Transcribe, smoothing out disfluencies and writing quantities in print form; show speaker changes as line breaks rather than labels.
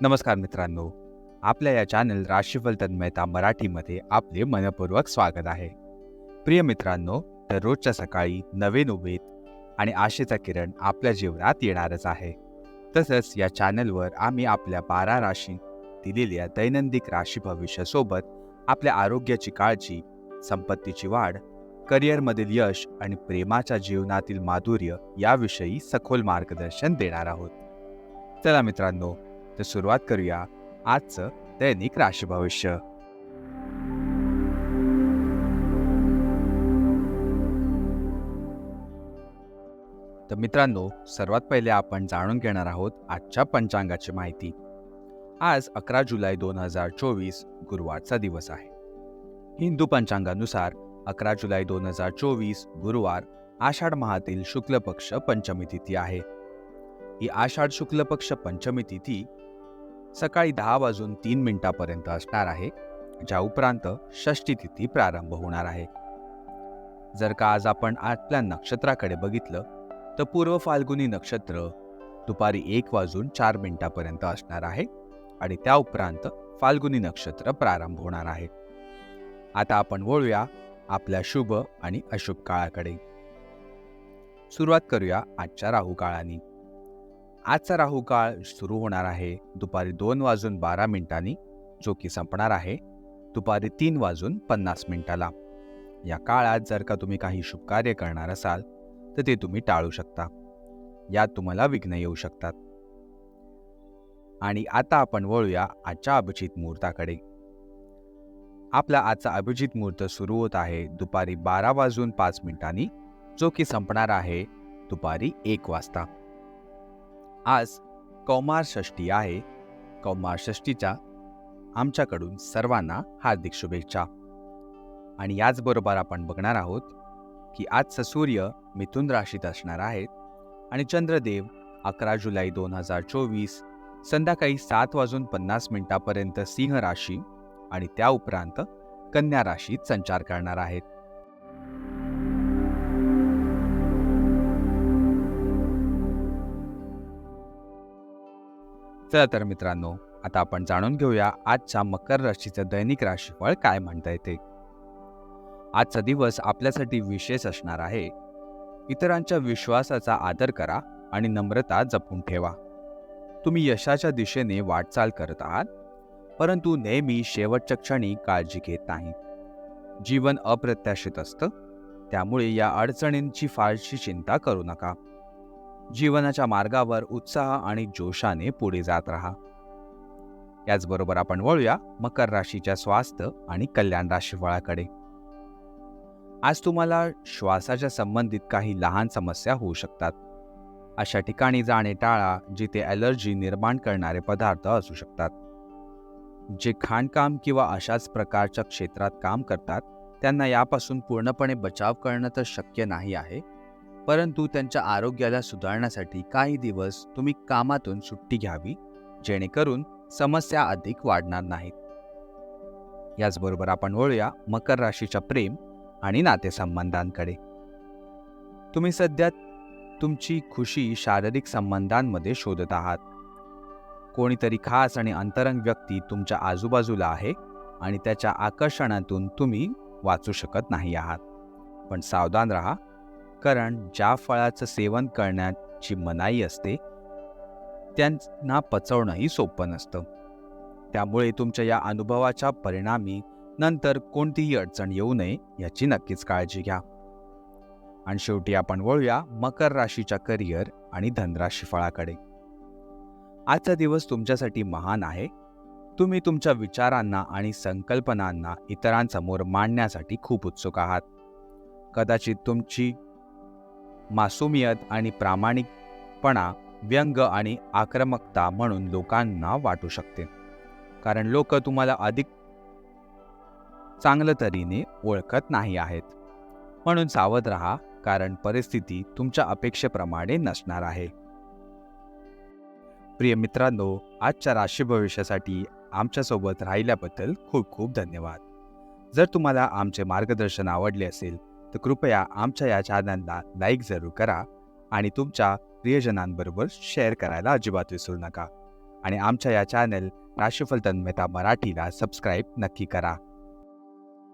नमस्कार मित्रांनो, आपल्या या चॅनल राशीफल तन्मयता मराठीमध्ये आपले मनपूर्वक स्वागत आहे. प्रिय मित्रांनो, दररोजच्या सकाळी नवीन उमेद आणि आशेचा किरण आपल्या जीवनात येणारच आहे. तसंच या चॅनलवर आम्ही आपल्या 12 राशी दिलेल्या दैनंदिन राशी भविष्यासोबत आपल्या आरोग्याची काळजी, संपत्तीची वाढ, करिअरमधील यश आणि प्रेमाच्या जीवनातील माधुर्य याविषयी सखोल मार्गदर्शन देणार आहोत. चला मित्रांनो, तर सुरुवात करूया आजचं दैनिक राशी भविष्य. तर मित्रांनो, सर्वात पहिले आपण जाणून घेणार आहोत आजच्या पंचांगाची माहिती. आज 11 जुलै 2024 गुरुवारचा दिवस आहे. हिंदू पंचांगानुसार 11 जुलै 2024 गुरुवार आषाढ माहातील शुक्ल पक्ष पंचमी तिथी आहे. ही आषाढ शुक्ल पक्ष पंचमी तिथी सकाळी 10:03 असणार आहे, ज्या उपरांत षष्ठी तिथी प्रारंभ होणार आहे. जर का आज आपण आपल्या नक्षत्राकडे बघितलं तर पूर्व फाल्गुनी नक्षत्र दुपारी 1:04 असणार आहे आणि त्या उपरांत फाल्गुनी नक्षत्र प्रारंभ होणार आहे. आता आपण वळूया आपल्या शुभ आणि अशुभ काळाकडे. सुरुवात करूया आजच्या राहू काळाने. आजचा राहू काळ सुरू होणार आहे दुपारी 2:12 जो की संपणार आहे दुपारी 3:50. या काळात जर का तुम्ही काही शुभ कार्य करणार असाल तर ते तुम्ही टाळू शकता. यात तुम्हाला विघ्न येऊ शकतात. आणि आता आपण वळूया आजच्या अभिजित मुहूर्ताकडे. आपला आजचा अभिजित मुहूर्त सुरू होत आहे दुपारी 12:05 जो की संपणार आहे दुपारी 1 वाजता. आज कौमार षष्ठी आहे. कौमार षष्ठीच्या आमच्याकडून सर्वांना हार्दिक शुभेच्छा. आणि याचबरोबर आपण बघणार आहोत की आजचा सूर्य मिथुन राशीत असणार आहे आणि चंद्रदेव 11 जुलै 2024 संध्याकाळी 7:50 सिंह राशी आणि त्या उपरांत कन्या राशीत संचार करणार आहेत. चला तर मित्रांनो, आता आपण जाणून घेऊया आजच्या मकर राशीचं दैनिक राशीफळ काय म्हणता येते. आजचा दिवस आपल्यासाठी विशेष असणार आहे. इतरांच्या विश्वासाचा आदर करा आणि नम्रता जपून ठेवा. तुम्ही यशाच्या दिशेने वाटचाल करत आहात, परंतु नेहमी शेवटच्या क्षणी काळजी घेत नाही. जीवन अप्रत्याशित असतं, त्यामुळे या अडचणींची फारशी चिंता करू नका. जीवनाच्या मार्गावर उत्साह आणि जोशाने पुढे जात राहा. याचबरोबर आपण वळूया मकर राशीच्या स्वास्थ्य आणि कल्याण राशीफळाकडे. आज तुम्हाला श्वासाच्या संबंधित काही लहान समस्या होऊ शकतात. अशा ठिकाणी जाणे टाळा जिथे ॲलर्जी निर्माण करणारे पदार्थ असू शकतात. जे खाणकाम किंवा अशाच प्रकारच्या क्षेत्रात काम करतात त्यांना यापासून पूर्णपणे बचाव करणं तर शक्य नाही आहे, परंतु त्यांच्या आरोग्याला सुधारण्यासाठी काही दिवस तुम्ही कामातून सुट्टी घ्यावी, जेणेकरून समस्या अधिक वाढणार नाहीत. याचबरोबर आपण वळूया मकर राशीच्या प्रेम आणि नातेसंबंधांकडे. तुम्ही सध्या तुमची खुशी शारीरिक संबंधांमध्ये शोधत आहात. कोणीतरी खास आणि अंतरंग व्यक्ती तुमच्या आजूबाजूला आहे आणि त्याच्या आकर्षणातून तुम्ही वाचू शकत नाही आहात. पण सावधान राहा, कारण ज्या फळाचं सेवन करण्याची मनाई असते त्यांना पचवणंही सोपं नसतं. त्यामुळे तुमच्या या अनुभवाच्या परिणामी नंतर कोणतीही अडचण येऊ नये याची नक्कीच काळजी घ्या. आणि शेवटी आपण वळूया मकर राशीच्या करिअर आणि धनराशी फळाकडे. आजचा दिवस तुमच्यासाठी महान आहे. तुम्ही तुमच्या विचारांना आणि संकल्पनांना इतरांसमोर मांडण्यासाठी खूप उत्सुक आहात. कदाचित तुमची मासूमियत आणि प्रामाणिकपणा व्यंग आणि आक्रमकता म्हणून लोकांना वाटू शकते, कारण लोक तुम्हाला अधिक चांगल्या तऱ्हेने ओळखत नाही आहेत. म्हणून सावध राहा, कारण परिस्थिती तुमच्या अपेक्षेप्रमाणे नसणार आहे. प्रिय मित्रांनो, आजच्या राशी भविष्यासाठी आमच्यासोबत राहिल्याबद्दल खूप खूप धन्यवाद. जर तुम्हाला आमचे मार्गदर्शन आवडले असेल तर कृपया आमच्या या चॅनलला लाईक जरूर करा आणि तुमच्या प्रियजनांबरोबर शेअर करायला अजिबात विसरू नका. आणि आमच्या या चॅनल राशीफल तन्मयता मराठीला सबस्क्राईब नक्की करा.